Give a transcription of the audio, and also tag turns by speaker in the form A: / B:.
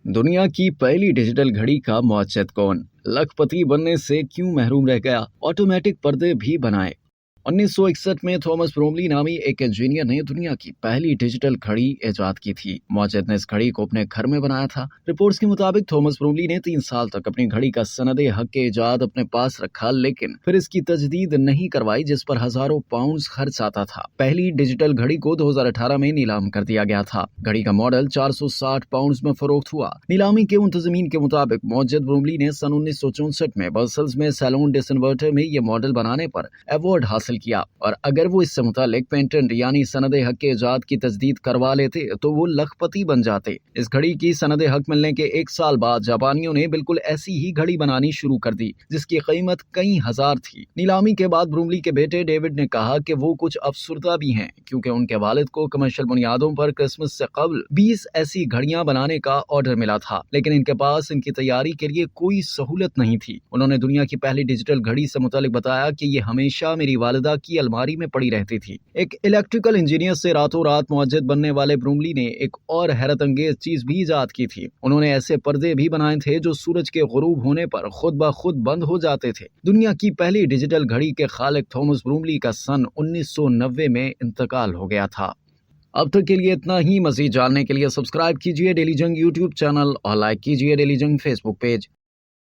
A: दुनिया की पहली डिजिटल घड़ी का मुअज्जिज़ कौन? लखपति बनने से क्यों महरूम रह गया? ऑटोमेटिक पर्दे भी बनाए। 1961 में थॉमस ब्रोमली नामी एक इंजीनियर ने दुनिया की पहली डिजिटल घड़ी इजाद की थी। मुअज्जिज़ ने इस घड़ी को अपने घर में बनाया था। रिपोर्ट्स के मुताबिक थॉमस ब्रोमली ने 3 साल तक अपनी घड़ी का सनदे हक के इजाद अपने पास रखा, लेकिन फिर इसकी तजदीद नहीं करवाई, जिस पर हजारों पाउंड खर्च आता था। पहली डिजिटल घड़ी को 2018 में नीलाम कर दिया गया था। घड़ी का मॉडल 460 पाउंड में फरोख्त हुआ। नीलामी के मुंतज़मीन के मुताबिक मुअज्जिज़ ब्रोमली ने सन 1964 में ब्रसेल्स में सैलून डिसइन्वर्टर में ये मॉडल बनाने पर अवार्ड हासिल किया, और अगर वो इससे मुतालिक पेटेंट यानी सनदे हक के इजाद की तजदीद करवा लेते तो वो लखपति बन जाते। इस घड़ी की सनदे हक मिलने के 1 साल बाद जापानियों ने बिल्कुल ऐसी ही घड़ी बनानी शुरू कर दी, जिसकी कीमत कई हजार थी। नीलामी के बाद ब्रूमली के बेटे डेविड ने कहा कि वो कुछ अफसुर्दा भी हैं, क्योंकि उनके वालिद को कमर्शियल बुनियादों पर क्रिसमस से कबल 20 ऐसी घड़ियां बनाने का ऑर्डर मिला था, लेकिन इनके पास इनकी तैयारी के लिए कोई सहूलत नहीं थी। उन्होंने दुनिया की पहली डिजिटल घड़ी से मुतालिक बताया कि ये हमेशा मेरी वालिदा की अलमारी में पड़ी रहती थी। एक इलेक्ट्रिकल इंजीनियर से रातों रात मुअज्जिज़ बनने वाले ब्रूमली ने एक और हैरत अंगेज चीज भी इजाद की थी। उन्होंने ऐसे पर्दे भी बनाए थे जो सूरज के गुरूब होने पर खुद ब खुद बंद हो जाते थे। दुनिया की पहली डिजिटल घड़ी के खालिक थॉमस ब्रूमली का सन 1990 में इंतकाल हो गया था। अब तक के लिए इतना ही। मज़ीद जानने के लिए सब्सक्राइब कीजिए डेली जंग यूट्यूब चैनल और लाइक कीजिए डेली जंग फेसबुक पेज।